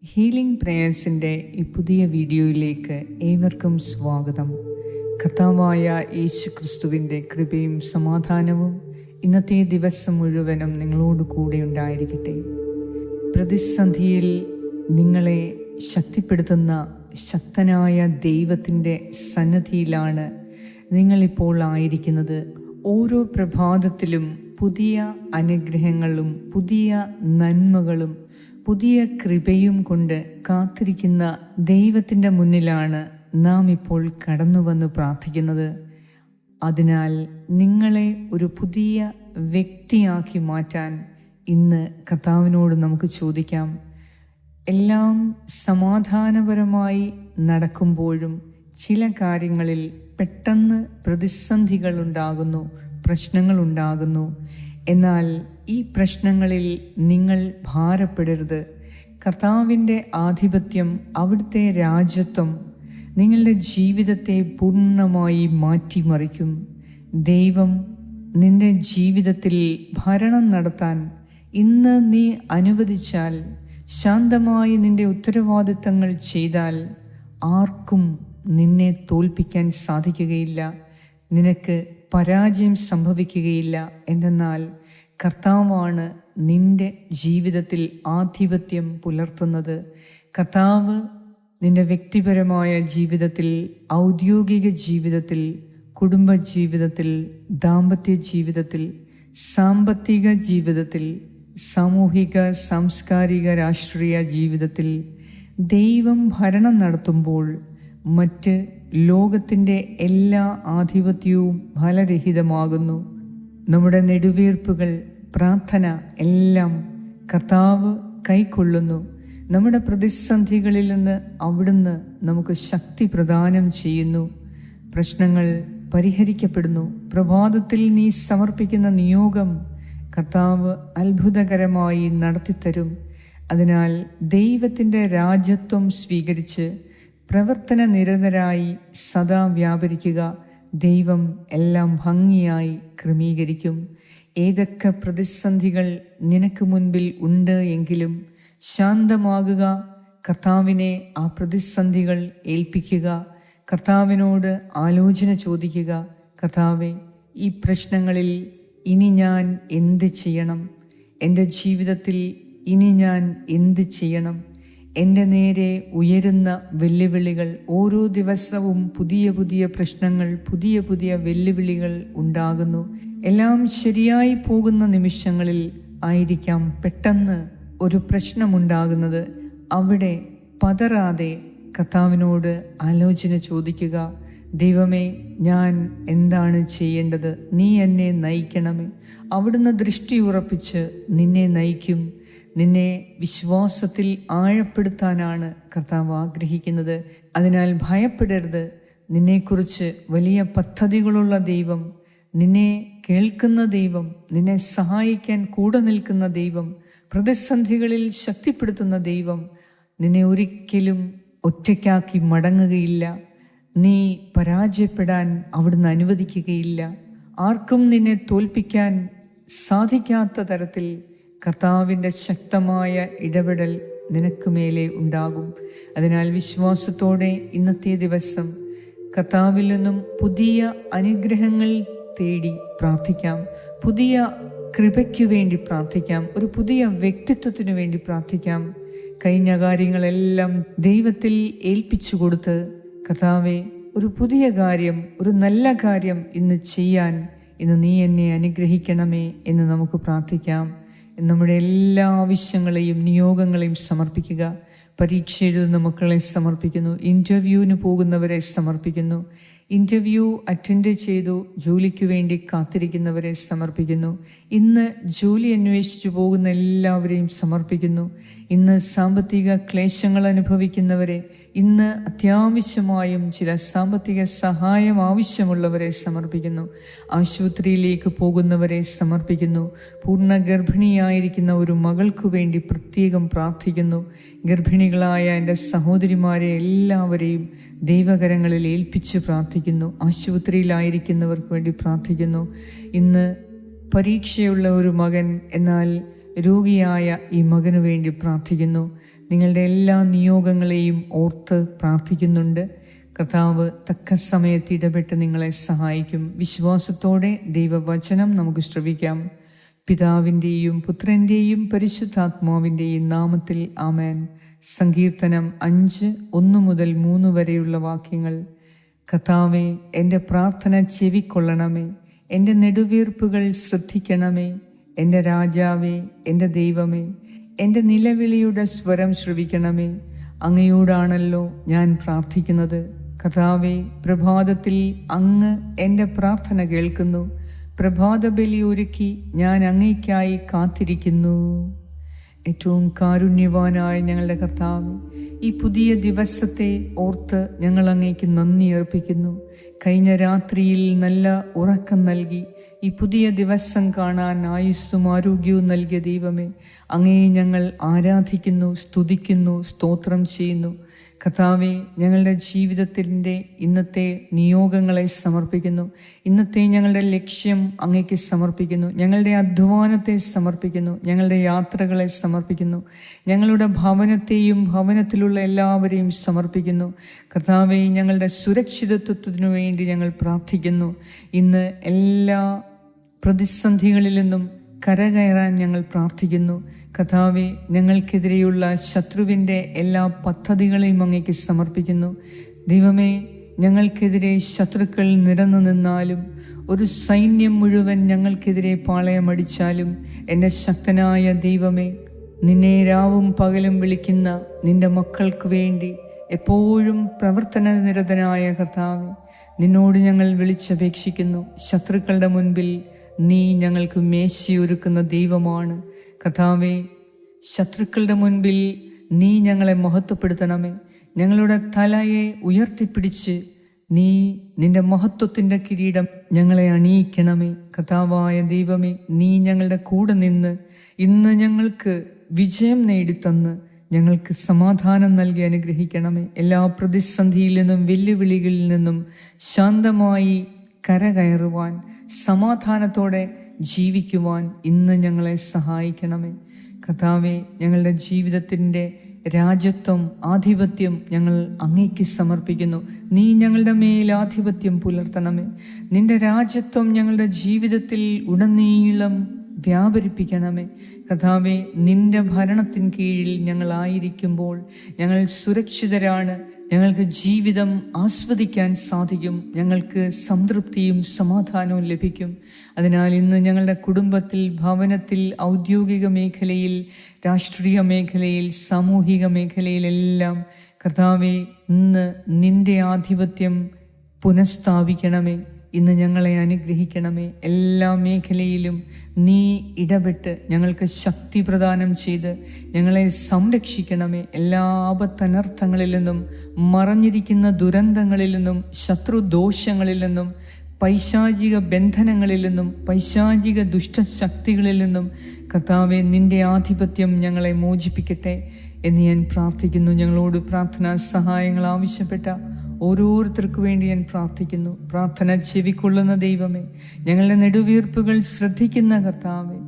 Healing പ്രേയേഴ്സിൻ്റെ ഈ പുതിയ വീഡിയോയിലേക്ക് ഏവർക്കും സ്വാഗതം. കർത്താവായ യേശു ക്രിസ്തുവിൻ്റെ കൃപയും സമാധാനവും ഇന്നത്തെ ദിവസം മുഴുവനും നിങ്ങളോട് കൂടെ ഉണ്ടായിരിക്കട്ടെ. പ്രതിസന്ധിയിൽ നിങ്ങളെ ശക്തിപ്പെടുത്തുന്ന ശക്തനായ ദൈവത്തിൻ്റെ സന്നിധിയിലാണ് നിങ്ങളിപ്പോൾ ആയിരിക്കുന്നത്. ഓരോ പ്രഭാതത്തിലും പുതിയ അനുഗ്രഹങ്ങളും പുതിയ നന്മകളും പുതിയ കൃപയും കൊണ്ട് കാത്തിരിക്കുന്ന ദൈവത്തിൻ്റെ മുന്നിലാണ് നാം ഇപ്പോൾ കടന്നു വന്ന് പ്രാർത്ഥിക്കുന്നത്. അതിനാൽ നിങ്ങളെ ഒരു പുതിയ വ്യക്തിയാക്കി മാറ്റാൻ ഇന്ന് കർത്താവിനോട് നമുക്ക് ചോദിക്കാം. എല്ലാം സമാധാനപരമായി നടക്കുമ്പോഴും ചില കാര്യങ്ങളിൽ പെട്ടെന്ന് പ്രതിസന്ധികൾ ഉണ്ടാകുന്നു, പ്രശ്നങ്ങളുണ്ടാകുന്നു. എന്നാൽ ഈ പ്രശ്നങ്ങളിൽ നിങ്ങൾ ഭാരപ്പെടരുത്. കർത്താവിൻ്റെ ആധിപത്യം, അവിടുത്തെ രാജ്യത്വം നിങ്ങളുടെ ജീവിതത്തെ പൂർണ്ണമായി മാറ്റിമറിക്കും. ദൈവം നിന്റെ ജീവിതത്തിൽ ഭരണം നടത്താൻ ഇന്ന് നീ അനുവദിച്ചാൽ, ശാന്തമായി നിന്റെ ഉത്തരവാദിത്തങ്ങൾ ചെയ്താൽ ആർക്കും നിന്നെ തോൽപ്പിക്കാൻ സാധിക്കുകയില്ല. നിനക്ക് പരാജയം സംഭവിക്കുകയില്ല. എന്തെന്നാൽ കർത്താവാണ് നിന്റെ ജീവിതത്തിൽ ആധിപത്യം പുലർത്തുന്നത്. കർത്താവ് നിന്റെ വ്യക്തിപരമായ ജീവിതത്തിൽ, ഔദ്യോഗിക ജീവിതത്തിൽ, കുടുംബ ജീവിതത്തിൽ, ദാമ്പത്യ ജീവിതത്തിൽ, സാമ്പത്തിക ജീവിതത്തിൽ, സാമൂഹിക, സാംസ്കാരിക, രാഷ്ട്രീയ ജീവിതത്തിൽ ദൈവം ഭരണം നടത്തുമ്പോൾ മറ്റ് ലോകത്തിൻ്റെ എല്ലാ ആധിപത്യവും ഫലരഹിതമാകുന്നു. നമ്മുടെ നെടുവീർപ്പുകൾ, പ്രാർത്ഥന എല്ലാം കർത്താവ് കൈക്കൊള്ളുന്നു. നമ്മുടെ പ്രതിസന്ധികളിൽ നിന്ന് അവിടുന്ന് നമുക്ക് ശക്തി പ്രദാനം ചെയ്യുന്നു. പ്രശ്നങ്ങൾ പരിഹരിക്കപ്പെടുന്നു. പ്രഭാതത്തിൽ നീ സമർപ്പിക്കുന്ന നിയോഗം കർത്താവ് അത്ഭുതകരമായി നടത്തിത്തരും. അതിനാൽ ദൈവത്തിൻ്റെ രാജ്യത്വം സ്വീകരിച്ച് പ്രവർത്തന നിരതരായി സദാ വ്യാപരിക്കുക. ദൈവം എല്ലാം ഭംഗിയായി ക്രമീകരിക്കും. ഏതൊക്കെ പ്രതിസന്ധികൾ നിനക്ക് മുൻപിൽ ഉണ്ട് എങ്കിലും ശാന്തമാകുക. കർത്താവിനെ ആ പ്രതിസന്ധികൾ ഏൽപ്പിക്കുക. കർത്താവിനോട് ആലോചന ചോദിക്കുക. കർത്താവെ, ഈ പ്രശ്നങ്ങളിൽ ഇനി ഞാൻ എന്ത് ചെയ്യണം? എൻ്റെ ജീവിതത്തിൽ ഇനി ഞാൻ എന്ത് ചെയ്യണം? എൻ്റെ നേരെ ഉയരുന്ന വെല്ലുവിളികൾ, ഓരോ ദിവസവും പുതിയ പുതിയ പ്രശ്നങ്ങൾ, പുതിയ പുതിയ വെല്ലുവിളികൾ ഉണ്ടാകുന്നു. എല്ലാം ശരിയായി പോകുന്ന നിമിഷങ്ങളിൽ ആയിരിക്കാം പെട്ടെന്ന് ഒരു പ്രശ്നമുണ്ടാകുന്നത്. അവിടെ പതറാതെ കർത്താവിനോട് ആലോചന ചോദിക്കുക. ദൈവമേ, ഞാൻ എന്താണ് ചെയ്യേണ്ടത്? നീ എന്നെ നയിക്കണമേ. അവിടുന്ന് ദൃഷ്ടി ഉറപ്പിച്ച് നിന്നെ നയിക്കും. നിന്നെ വിശ്വാസത്തിൽ ആഴപ്പെടുത്താനാണ് കർത്താവ് ആഗ്രഹിക്കുന്നത്. അതിനാൽ ഭയപ്പെടരുത്. നിന്നെക്കുറിച്ച് വലിയ പദ്ധതികളുള്ള ദൈവം, നിന്നെ കേൾക്കുന്ന ദൈവം, നിന്നെ സഹായിക്കാൻ കൂടെ നിൽക്കുന്ന ദൈവം, പ്രതിസന്ധികളിൽ ശക്തിപ്പെടുത്തുന്ന ദൈവം നിന്നെ ഒരിക്കലും ഒറ്റയ്ക്കാക്കി മടങ്ങുകയില്ല. നീ പരാജയപ്പെടാൻ അവിടുന്ന് അനുവദിക്കുകയില്ല. ആർക്കും നിന്നെ തോൽപ്പിക്കാൻ സാധിക്കാത്ത തരത്തിൽ കർത്താവിൻ്റെ ശക്തമായ ഇടപെടൽ നിനക്ക് മേലെ ഉണ്ടാകും. അതിനാൽ വിശ്വാസത്തോടെ ഇന്നത്തെ ദിവസം കർത്താവിൽ നിന്നും പുതിയ അനുഗ്രഹങ്ങൾ തേടി പ്രാർത്ഥിക്കാം. പുതിയ കൃപയ്ക്കു വേണ്ടി പ്രാർത്ഥിക്കാം. ഒരു പുതിയ വ്യക്തിത്വത്തിനു വേണ്ടി പ്രാർത്ഥിക്കാം. കഴിഞ്ഞ കാര്യങ്ങളെല്ലാം ദൈവത്തിൽ ഏൽപ്പിച്ചു കൊടുത്ത്, കർത്താവെ, ഒരു പുതിയ കാര്യം, ഒരു നല്ല കാര്യം ഇന്ന് ചെയ്യാൻ ഇന്ന് നീ എന്നെ അനുഗ്രഹിക്കണമേ എന്ന് നമുക്ക് പ്രാർത്ഥിക്കാം. നമ്മുടെ എല്ലാ ആവശ്യങ്ങളെയും നിയോഗങ്ങളെയും സമർപ്പിക്കുക. പരീക്ഷ എഴുതുന്ന മക്കളെ സമർപ്പിക്കുന്നു. ഇൻ്റർവ്യൂവിന് പോകുന്നവരെ സമർപ്പിക്കുന്നു. ഇൻ്റർവ്യൂ അറ്റൻഡ് ചെയ്തു ജോലിക്ക് വേണ്ടി കാത്തിരിക്കുന്നവരെ സമർപ്പിക്കുന്നു. ഇന്ന് ജോലി അന്വേഷിച്ചു പോകുന്ന എല്ലാവരെയും സമർപ്പിക്കുന്നു. ഇന്ന് സാമ്പത്തിക ക്ലേശങ്ങൾ അനുഭവിക്കുന്നവരെ, ഇന്ന് അത്യാവശ്യമായും ചില സാമ്പത്തിക സഹായം ആവശ്യമുള്ളവരെ സമർപ്പിക്കുന്നു. ആശുപത്രിയിലേക്ക് പോകുന്നവരെ സമർപ്പിക്കുന്നു. പൂർണ്ണ ഗർഭിണിയായിരിക്കുന്ന ഒരു മകൾക്കു വേണ്ടി പ്രത്യേകം പ്രാർത്ഥിക്കുന്നു. ഗർഭിണികളായ എൻ്റെ സഹോദരിമാരെ എല്ലാവരെയും ദൈവകരങ്ങളിൽ ഏൽപ്പിച്ച് പ്രാർത്ഥിക്കുന്നു. ആശുപത്രിയിലായിരിക്കുന്നവർക്ക് വേണ്ടി പ്രാർത്ഥിക്കുന്നു. ഇന്ന് പരീക്ഷയുള്ള ഒരു മകൻ, എന്നാൽ രോഗിയായ ഈ മകനു വേണ്ടി പ്രാർത്ഥിക്കുന്നു. നിങ്ങളുടെ എല്ലാ നിയോഗങ്ങളെയും ഓർത്ത് പ്രാർത്ഥിക്കുന്നുണ്ട്. കർത്താവ് തക്ക സമയത്ത് ഇടപെട്ട് നിങ്ങളെ സഹായിക്കും. വിശ്വാസത്തോടെ ദൈവവചനം നമുക്ക് ശ്രവിക്കാം. പിതാവിൻ്റെയും പുത്രൻ്റെയും പരിശുദ്ധാത്മാവിൻ്റെയും നാമത്തിൽ ആമേൻ. സങ്കീർത്തനം 5:1-3 വരെയുള്ള വാക്യങ്ങൾ. കർത്താവേ, എൻ്റെ പ്രാർത്ഥന ചെവിക്കൊള്ളണമേ, എൻ്റെ നെടുവീർപ്പുകൾ ശ്രദ്ധിക്കണമേ. എൻ്റെ രാജാവേ, എൻ്റെ ദൈവമേ, എൻ്റെ നിലവിളിയുടെ സ്വരം ശ്രവിക്കണമേ. അങ്ങയോടാണല്ലോ ഞാൻ പ്രാർത്ഥിക്കുന്നത്. കർത്താവേ, പ്രഭാതത്തിൽ അങ്ങ് എൻ്റെ പ്രാർത്ഥന കേൾക്കുന്നു. പ്രഭാത ബലി ഒരുക്കി ഞാൻ അങ്ങയ്ക്കായി കാത്തിരിക്കുന്നു. ഏറ്റവും കാരുണ്യവാനായ ഞങ്ങളുടെ കർത്താവ്, ഈ പുതിയ ദിവസത്തെ ഓർത്ത് ഞങ്ങൾ അങ്ങേക്ക് നന്ദി അർപ്പിക്കുന്നു. കഴിഞ്ഞ രാത്രിയിൽ നല്ല ഉറക്കം നൽകി ഈ പുതിയ ദിവസം കാണാൻ ആയുസ്സും ആരോഗ്യവും നൽകിയ ദൈവമേ, അങ്ങയെ ഞങ്ങൾ ആരാധിക്കുന്നു, സ്തുതിക്കുന്നു, സ്തോത്രം ചെയ്യുന്നു. കർത്താവേ, ഞങ്ങളുടെ ജീവിതത്തിൻ്റെ ഇന്നത്തെ നിയോഗങ്ങളെ സമർപ്പിക്കുന്നു. ഇന്നത്തെ ഞങ്ങളുടെ ലക്ഷ്യം അങ്ങേക്ക് സമർപ്പിക്കുന്നു. ഞങ്ങളുടെ അധ്വാനത്തെ സമർപ്പിക്കുന്നു. ഞങ്ങളുടെ യാത്രകളെ സമർപ്പിക്കുന്നു. ഞങ്ങളുടെ ഭവനത്തെയും ഭവനത്തിലുള്ള എല്ലാവരെയും സമർപ്പിക്കുന്നു. കർത്താവേ, ഞങ്ങളുടെ സുരക്ഷിതത്വത്തിനു വേണ്ടി ഞങ്ങൾ പ്രാർത്ഥിക്കുന്നു. ഇന്ന് എല്ലാ പ്രതിസന്ധികളിൽ നിന്നും കരകയറാൻ ഞങ്ങൾ പ്രാർത്ഥിക്കുന്നു. കർത്താവേ, ഞങ്ങൾക്കെതിരെയുള്ള ശത്രുവിൻ്റെ എല്ലാ പദ്ധതികളെയും അങ്ങേക്ക് സമർപ്പിക്കുന്നു. ദൈവമേ, ഞങ്ങൾക്കെതിരെ ശത്രുക്കൾ നിരന്നു നിന്നാലും, ഒരു സൈന്യം മുഴുവൻ ഞങ്ങൾക്കെതിരെ പാളയമടിച്ചാലും, എൻ്റെ ശക്തനായ ദൈവമേ, നിന്നെ രാവും പകലും വിളിക്കുന്ന നിൻ്റെ മക്കൾക്ക് വേണ്ടി എപ്പോഴും പ്രവർത്തന നിരതനായ കർത്താവേ, നിന്നോട് ഞങ്ങൾ വിളിച്ചപേക്ഷിക്കുന്നു. ശത്രുക്കളുടെ മുൻപിൽ നീ ഞങ്ങൾക്ക് മേശയൊരുക്കുന്ന ദൈവമാണ്. കർത്താവേ, ശത്രുക്കളുടെ മുൻപിൽ നീ ഞങ്ങളെ മഹത്വപ്പെടുത്തണമേ. ഞങ്ങളുടെ തലയെ ഉയർത്തിപ്പിടിച്ച് നീ നിന്റെ മഹത്വത്തിൻ്റെ കിരീടം ഞങ്ങളെ അണിയിക്കണമേ. കർത്താവായ ദൈവമേ, നീ ഞങ്ങളുടെ കൂടെ നിന്ന് ഇന്ന് ഞങ്ങൾക്ക് വിജയം നേടിത്തന്ന് ഞങ്ങൾക്ക് സമാധാനം നൽകി അനുഗ്രഹിക്കണമേ. എല്ലാ പ്രതിസന്ധിയിൽ നിന്നും വെല്ലുവിളികളിൽ നിന്നും ശാന്തമായി കരകയറുവാൻ, സമാധാനത്തോടെ ജീവിക്കുവാൻ ഇന്ന് ഞങ്ങളെ സഹായിക്കണമേ. കർത്താവേ, ഞങ്ങളുടെ ജീവിതത്തിൻ്റെ രാജ്യത്വം, ആധിപത്യം ഞങ്ങൾ അങ്ങേക്ക് സമർപ്പിക്കുന്നു. നീ ഞങ്ങളുടെ മേൽ ആധിപത്യം പുലർത്തണമേ. നിന്റെ രാജ്യത്വം ഞങ്ങളുടെ ജീവിതത്തിൽ ഉടനീളം വ്യാപരിപ്പിക്കണമേ. കർത്താവേ, നിന്റെ ഭരണത്തിൻ കീഴിൽ ഞങ്ങളായിരിക്കുമ്പോൾ ഞങ്ങൾ സുരക്ഷിതരാണ്. ഞങ്ങൾക്ക് ജീവിതം ആസ്വദിക്കാൻ സാധിക്കും. ഞങ്ങൾക്ക് സംതൃപ്തിയും സമാധാനവും ലഭിക്കും. അതിനാൽ ഇന്ന് ഞങ്ങളുടെ കുടുംബത്തിൽ, ഭവനത്തിൽ, ഔദ്യോഗിക മേഖലയിൽ, രാഷ്ട്രീയ മേഖലയിൽ, സാമൂഹിക മേഖലയിലെല്ലാം കർത്താവേ, ഇന്ന് നിന്റെ ആധിപത്യം പുനഃസ്ഥാപിക്കണമേ. ഇന്ന് ഞങ്ങളെ അനുഗ്രഹിക്കണമേ. എല്ലാ മേഖലയിലും നീ ഇടപെട്ട് ഞങ്ങൾക്ക് ശക്തി പ്രദാനം ചെയ്ത് ഞങ്ങളെ സംരക്ഷിക്കണമേ. എല്ലാ ആപത്തനർത്ഥങ്ങളിൽ നിന്നും, മറഞ്ഞിരിക്കുന്ന ദുരന്തങ്ങളിൽ നിന്നും, ശത്രുദോഷങ്ങളിൽ നിന്നും, പൈശാചിക ബന്ധനങ്ങളിൽ നിന്നും, പൈശാചിക ദുഷ്ടശക്തികളിൽ നിന്നും കർത്താവേ, നിന്റെ ആധിപത്യം ഞങ്ങളെ മോചിപ്പിക്കട്ടെ എന്ന് ഞാൻ പ്രാർത്ഥിക്കുന്നു. ഞങ്ങളോട് പ്രാർത്ഥനാ സഹായങ്ങൾ ആവശ്യപ്പെട്ട ഓരോരുത്തർക്കു വേണ്ടി ഞാൻ പ്രാർത്ഥിക്കുന്നു. പ്രാർത്ഥന ചെവിക്കൊള്ളുന്ന ദൈവമേ, ഞങ്ങളുടെ നെടുവീർപ്പുകൾ ശ്രദ്ധിക്കുന്ന കർത്താവേ,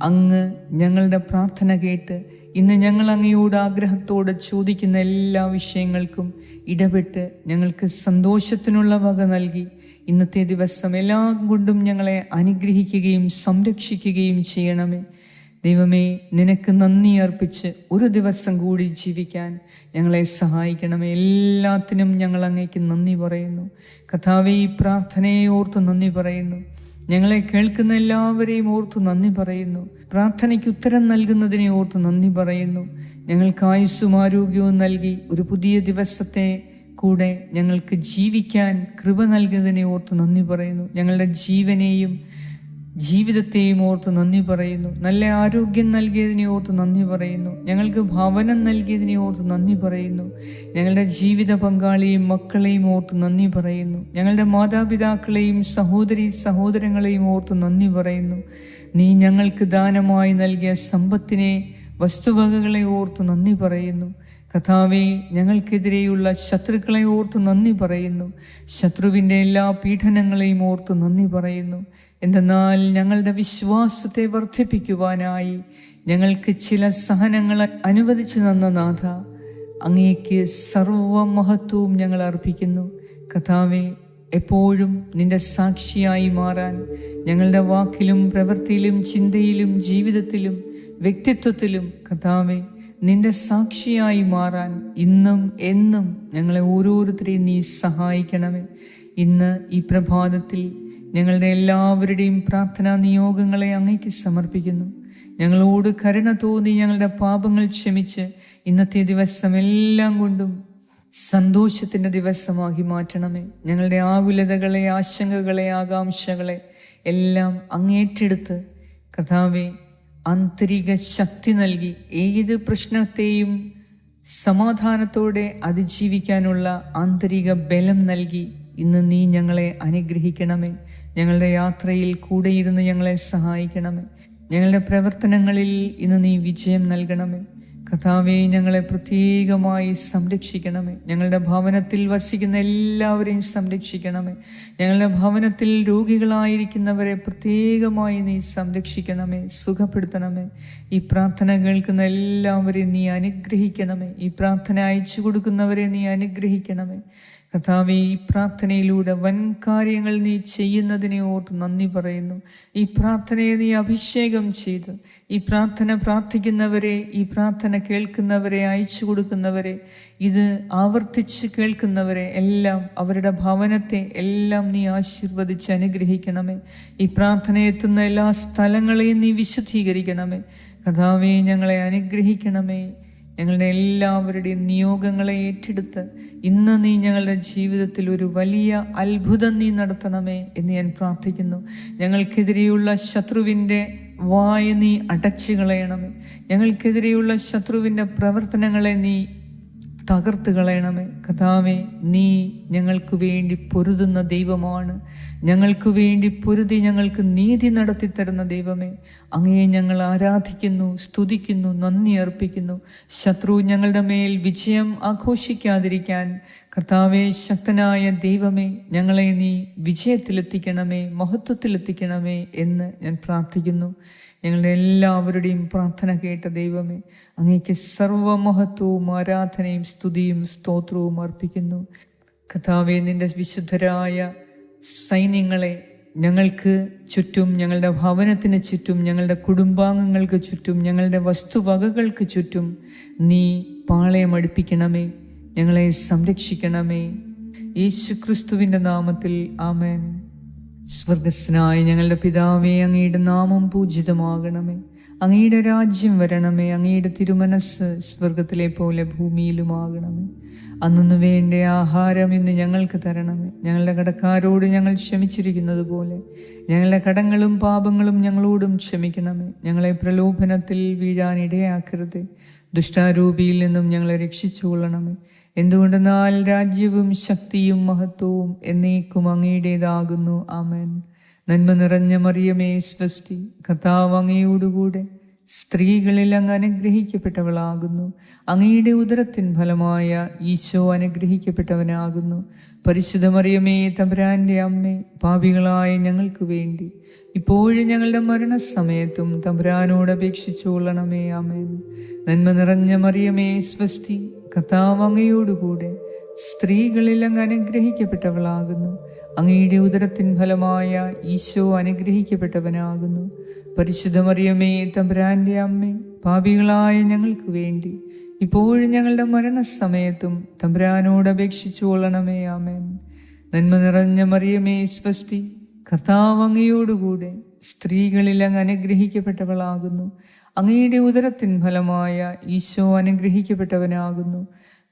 അങ്ങ് ഞങ്ങളുടെ പ്രാർത്ഥന കേട്ട് ഇന്ന് ഞങ്ങൾ അങ്ങയോട് ആഗ്രഹത്തോടെ ചോദിക്കുന്ന എല്ലാ വിഷയങ്ങൾക്കും ഇടപെട്ട് ഞങ്ങൾക്ക് സന്തോഷത്തിനുള്ള വക നൽകി ഇന്നത്തെ ദിവസം എല്ലാം കൊണ്ടും ഞങ്ങളെ അനുഗ്രഹിക്കുകയും സംരക്ഷിക്കുകയും ചെയ്യണമേ. ദൈവമേ, നിനക്ക് നന്ദി അർപ്പിച്ച് ഒരു ദിവസം കൂടി ജീവിക്കാൻ ഞങ്ങളെ സഹായിക്കണമേ. എല്ലാത്തിനും ഞങ്ങൾ അങ്ങേക്ക് നന്ദി പറയുന്നു. കർത്താവേ, ഈ പ്രാർത്ഥനയെ ഓർത്ത് നന്ദി പറയുന്നു. ഞങ്ങളെ കേൾക്കുന്ന എല്ലാവരെയും ഓർത്ത് നന്ദി പറയുന്നു. പ്രാർത്ഥനയ്ക്ക് ഉത്തരം നൽകുന്നതിനെ ഓർത്ത് നന്ദി പറയുന്നു. ഞങ്ങൾക്ക് ആയുസ്സും ആരോഗ്യവും നൽകി ഒരു പുതിയ ദിവസത്തെ കൂടെ ഞങ്ങൾക്ക് ജീവിക്കാൻ കൃപ നൽകുന്നതിനെ ഓർത്ത് നന്ദി പറയുന്നു. ഞങ്ങളുടെ ജീവനെയും ജീവിതത്തെയും ഓർത്ത് നന്ദി പറയുന്നു. നല്ല ആരോഗ്യം നൽകിയതിനെ ഓർത്ത് നന്ദി പറയുന്നു. ഞങ്ങൾക്ക് ഭവനം നൽകിയതിനെ ഓർത്ത് നന്ദി പറയുന്നു. ഞങ്ങളുടെ ജീവിത പങ്കാളിയെയും മക്കളെയും ഓർത്ത് നന്ദി പറയുന്നു. ഞങ്ങളുടെ മാതാപിതാക്കളെയും സഹോദരി സഹോദരങ്ങളെയും ഓർത്ത് നന്ദി പറയുന്നു. നീ ഞങ്ങൾക്ക് ദാനമായി നൽകിയ സമ്പത്തിനെ, വസ്തുവകകളെ ഓർത്ത് നന്ദി പറയുന്നു. കർത്താവേ, ഞങ്ങൾക്കെതിരെയുള്ള ശത്രുക്കളെ ഓർത്ത് നന്ദി പറയുന്നു. ശത്രുവിൻ്റെ എല്ലാ പീഡനങ്ങളെയും ഓർത്ത് നന്ദി പറയുന്നു. എന്തെന്നാൽ ഞങ്ങളുടെ വിശ്വാസത്തെ വർദ്ധിപ്പിക്കുവാനായി ഞങ്ങൾക്ക് ചില സഹനങ്ങൾ അനുവദിച്ചു തന്ന നാഥ, അങ്ങേക്ക് സർവമഹത്വവും ഞങ്ങൾ അർപ്പിക്കുന്നു. കർത്താവേ, എപ്പോഴും നിന്റെ സാക്ഷിയായി മാറാൻ ഞങ്ങളുടെ വാക്കിലും പ്രവൃത്തിയിലും ചിന്തയിലും ജീവിതത്തിലും വ്യക്തിത്വത്തിലും കർത്താവേ, നിന്റെ സാക്ഷിയായി മാറാൻ ഇന്നും എന്നും ഞങ്ങളെ ഓരോരുത്തരെയും നീ സഹായിക്കണമേ. ഇന്ന് ഈ പ്രഭാതത്തിൽ ഞങ്ങളുടെ എല്ലാവരുടെയും പ്രാർത്ഥനാ നിയോഗങ്ങളെ അങ്ങേക്ക് സമർപ്പിക്കുന്നു. ഞങ്ങളോട് കരുണ തോന്നി ഞങ്ങളുടെ പാപങ്ങൾ ക്ഷമിച്ച് ഇന്നത്തെ ദിവസം എല്ലാം കൊണ്ടും സന്തോഷത്തിൻ്റെ ദിവസമാക്കി മാറ്റണമേ. ഞങ്ങളുടെ ആകുലതകളെ, ആശങ്കകളെ, ആകാംക്ഷകളെ എല്ലാം അങ്ങേറ്റെടുത്ത് കർത്താവേ, ആന്തരിക ശക്തി നൽകി ഏത് പ്രശ്നത്തെയും സമാധാനത്തോടെ അതിജീവിക്കാനുള്ള ആന്തരിക ബലം നൽകി ഇന്ന് നീ ഞങ്ങളെ അനുഗ്രഹിക്കണമേ. ഞങ്ങളുടെ യാത്രയിൽ കൂടെയിരുന്ന് ഞങ്ങളെ സഹായിക്കണമേ. ഞങ്ങളുടെ പ്രവർത്തനങ്ങളിൽ ഇന്ന് നീ വിജയം നൽകണമേ. കർത്താവേ, ഞങ്ങളെ പ്രത്യേകമായി സംരക്ഷിക്കണമേ. ഞങ്ങളുടെ ഭവനത്തിൽ വസിക്കുന്ന എല്ലാവരെയും സംരക്ഷിക്കണമേ. ഞങ്ങളുടെ ഭവനത്തിൽ രോഗികളായിരിക്കുന്നവരെ പ്രത്യേകമായി നീ സംരക്ഷിക്കണമേ, സുഖപ്പെടുത്തണമേ. ഈ പ്രാർത്ഥന കേൾക്കുന്ന എല്ലാവരെയും നീ അനുഗ്രഹിക്കണമേ. ഈ പ്രാർത്ഥന അയച്ചു കൊടുക്കുന്നവരെ നീ അനുഗ്രഹിക്കണമേ. കർത്താവേ, ഈ പ്രാർത്ഥനയിലൂടെ വൻ കാര്യങ്ങൾ നീ ചെയ്യുന്നതിനെ ഓർത്ത് നന്ദി പറയുന്നു. ഈ പ്രാർത്ഥനയെ നീ അഭിഷേകം ചെയ്ത് ഈ പ്രാർത്ഥന പ്രാർത്ഥിക്കുന്നവരെ, ഈ പ്രാർത്ഥന കേൾക്കുന്നവരെ, അയച്ചു കൊടുക്കുന്നവരെ, ഇത് ആവർത്തിച്ച് കേൾക്കുന്നവരെ എല്ലാം, അവരുടെ ഭവനത്തെ എല്ലാം നീ ആശീർവദിച്ച് അനുഗ്രഹിക്കണമേ. ഈ പ്രാർത്ഥന എത്തുന്ന എല്ലാ സ്ഥലങ്ങളെയും നീ വിശുദ്ധീകരിക്കണമേ. കർത്താവേ, ഞങ്ങളെ അനുഗ്രഹിക്കണമേ. ഞങ്ങളുടെ എല്ലാവരുടെയും നിയോഗങ്ങളെ ഏറ്റെടുത്ത് ഇന്ന് നീ ഞങ്ങളുടെ ജീവിതത്തിൽ ഒരു വലിയ അത്ഭുതം നീ നടത്തണമേ എന്ന് ഞാൻ പ്രാർത്ഥിക്കുന്നു. ഞങ്ങൾക്കെതിരെയുള്ള ശത്രുവിൻ്റെ വായ നീ അടച്ചു കളയണമേ. ഞങ്ങൾക്കെതിരെയുള്ള ശത്രുവിൻ്റെ പ്രവർത്തനങ്ങളെ നീ തകർത്ത് കളയണമേ. കർത്താവേ, നീ ഞങ്ങൾക്ക് വേണ്ടി പൊരുതുന്ന ദൈവമാണ്. ഞങ്ങൾക്ക് വേണ്ടി പൊരുതി ഞങ്ങൾക്ക് നീതി നടത്തി തരുന്ന ദൈവമേ, അങ്ങയെ ഞങ്ങൾ ആരാധിക്കുന്നു, സ്തുതിക്കുന്നു, നന്ദി അർപ്പിക്കുന്നു. ശത്രു ഞങ്ങളുടെ മേൽ വിജയം ആഘോഷിക്കാതിരിക്കാൻ കർത്താവേ, ശക്തനായ ദൈവമേ, ഞങ്ങളെ നീ വിജയത്തിലെത്തിക്കണമേ, മഹത്വത്തിലെത്തിക്കണമേ എന്ന് ഞാൻ പ്രാർത്ഥിക്കുന്നു. ഞങ്ങളുടെ എല്ലാവരുടെയും പ്രാർത്ഥന കേട്ട ദൈവമേ, അങ്ങേക്ക് സർവമഹത്വവും ആരാധനയും സ്തുതിയും സ്തോത്രവും അർപ്പിക്കുന്നു. കർത്താവേ, നിന്റെ വിശുദ്ധരായ സൈന്യങ്ങളെ ഞങ്ങൾക്ക് ചുറ്റും, ഞങ്ങളുടെ ഭവനത്തിന് ചുറ്റും, ഞങ്ങളുടെ കുടുംബാംഗങ്ങൾക്ക് ചുറ്റും, ഞങ്ങളുടെ വസ്തുവകകൾക്ക് ചുറ്റും നീ പാളയമടിപ്പിക്കണമേ. ഞങ്ങളെ സംരക്ഷിക്കണമേ. യേശുക്രിസ്തുവിൻ്റെ നാമത്തിൽ ആമേൻ. സ്വർഗസ്നായ ഞങ്ങളുടെ പിതാവേ, അങ്ങയുടെ നാമം പൂജിതമാകണമേ. അങ്ങയുടെ രാജ്യം വരണമേ. അങ്ങയുടെ തിരുമനസ് സ്വർഗത്തിലെ പോലെ ഭൂമിയിലുമാകണമേ. അന്നു വേണ്ട ആഹാരം ഇന്ന് ഞങ്ങൾക്ക് തരണമേ. ഞങ്ങളുടെ കടക്കാരോട് ഞങ്ങൾ ക്ഷമിച്ചിരിക്കുന്നത് പോലെ ഞങ്ങളുടെ കടങ്ങളും പാപങ്ങളും ഞങ്ങളോടും ക്ഷമിക്കണമേ. ഞങ്ങളെ പ്രലോഭനത്തിൽ വീഴാനിടയാക്കരുത്, ദുഷ്ടാരൂപിയിൽ നിന്നും ഞങ്ങളെ രക്ഷിച്ചുകൊള്ളണമേ. എന്തുകൊണ്ടെന്നാൽ രാജ്യവും ശക്തിയും മഹത്വവും എന്നേക്കും അങ്ങയുടേതാകുന്നു. ആമേൻ. നന്മ നിറഞ്ഞ മറിയമേ, സ്വസ്തി, കർത്താവ് അങ്ങയോടുകൂടെ സ്ത്രീകളിൽ അങ്ങ് അനുഗ്രഹിക്കപ്പെട്ടവളാകുന്നു. അങ്ങയുടെ ഉദരത്തിൻ ഫലമായ ഈശോ അനുഗ്രഹിക്കപ്പെട്ടവനാകുന്നു. പരിശുദ്ധ മറിയമേ, തമ്പുരാന്റെ അമ്മേ, പാപികളായ ഞങ്ങൾക്ക് വേണ്ടി ഇപ്പോഴും ഞങ്ങളുടെ മരണസമയത്തും തമ്പുരാനോട് അപേക്ഷിച്ചുകൊള്ളണമേ. ആമേൻ. നന്മ നിറഞ്ഞ മറിയമേ, സ്വസ്തി, കർത്താവ് അങ്ങയോടുകൂടെ സ്ത്രീകളിൽ അങ്ങ് അനുഗ്രഹിക്കപ്പെട്ടവളാകുന്നു. അങ്ങയുടെ ഉദരത്തിൻ ഫലമായ ഈശോ അനുഗ്രഹിക്കപ്പെട്ടവനാകുന്നു. പരിശുദ്ധ മറിയമേ, തമ്പുരാന്റെ അമ്മേ, പാപികളായ ഞങ്ങൾക്ക് വേണ്ടി ഇപ്പോഴും ഞങ്ങളുടെ മരണസമയത്തും തമ്പുരാനോട് അപേക്ഷിച്ചു കൊള്ളണമേ. ആമേൻ. നന്മ നിറഞ്ഞ മറിയമേ, സ്വസ്തി, കർത്താവ് അങ്ങയോടുകൂടെ സ്ത്രീകളിൽ അങ്ങ് അനുഗ്രഹിക്കപ്പെട്ടവളാകുന്നു. അങ്ങയുടെ ഉദരത്തിൻ ഫലമായ ഈശോ അനുഗ്രഹിക്കപ്പെട്ടവനാകുന്നു.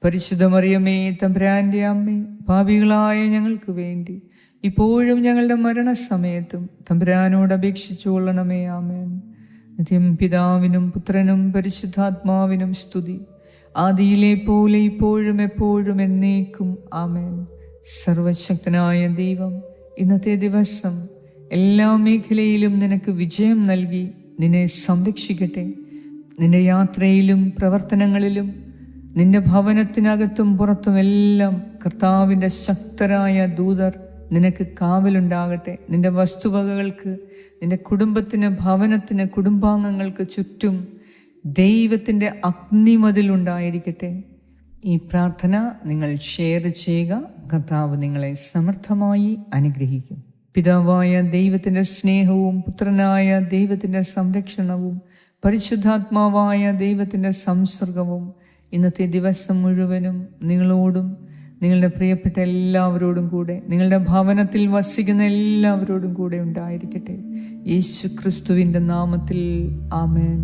പരിശുദ്ധ മറിയമേ, തമ്പുരാന്റെ അമ്മേ, പാപികളായ ഞങ്ങൾക്ക് വേണ്ടി ഇപ്പോഴും ഞങ്ങളുടെ മരണസമയത്തും തമ്പുരാനോട് അപേക്ഷിച്ചു കൊള്ളണമേ. ആമേൻ. നിത്യം പിതാവിനും പുത്രനും പരിശുദ്ധാത്മാവിനും സ്തുതി, ആദിയിലെ പോലെ ഇപ്പോഴും എപ്പോഴും എന്നേക്കും. ആമേൻ. സർവശക്തനായ ദൈവം ഇന്നത്തെ ദിവസം എല്ലാ മേഖലയിലും നിനക്ക് വിജയം നൽകി നിന്നെ സംരക്ഷിക്കട്ടെ. നിന്റെ യാത്രയിലും പ്രവർത്തനങ്ങളിലും നിന്റെ ഭവനത്തിനകത്തും പുറത്തുമെല്ലാം കർത്താവിൻ്റെ ശക്തരായ ദൂതർ നിനക്ക് കാവലുണ്ടാകട്ടെ. നിന്റെ വസ്തുവകകൾക്ക്, നിന്റെ കുടുംബത്തിന്, ഭവനത്തിന്, കുടുംബാംഗങ്ങൾക്ക് ചുറ്റും ദൈവത്തിൻ്റെ അഗ്നിമതിലുണ്ടായിരിക്കട്ടെ. ഈ പ്രാർത്ഥന നിങ്ങൾ ഷെയർ ചെയ്യുക. കർത്താവ് നിങ്ങളെ സമർത്ഥമായി അനുഗ്രഹിക്കും. പിതാവായ ദൈവത്തിൻ്റെ സ്നേഹവും പുത്രനായ ദൈവത്തിൻ്റെ സംരക്ഷണവും പരിശുദ്ധാത്മാവായ ദൈവത്തിൻ്റെ സംസർഗവും ഇന്നത്തെ ദിവസം മുഴുവനും നിങ്ങളോടും നിങ്ങളുടെ പ്രിയപ്പെട്ട എല്ലാവരോടും കൂടെ, നിങ്ങളുടെ ഭവനത്തിൽ വസിക്കുന്ന എല്ലാവരോടും കൂടെ ഉണ്ടായിരിക്കട്ടെ. യേശു ക്രിസ്തുവിൻ്റെ നാമത്തിൽ ആമേൻ.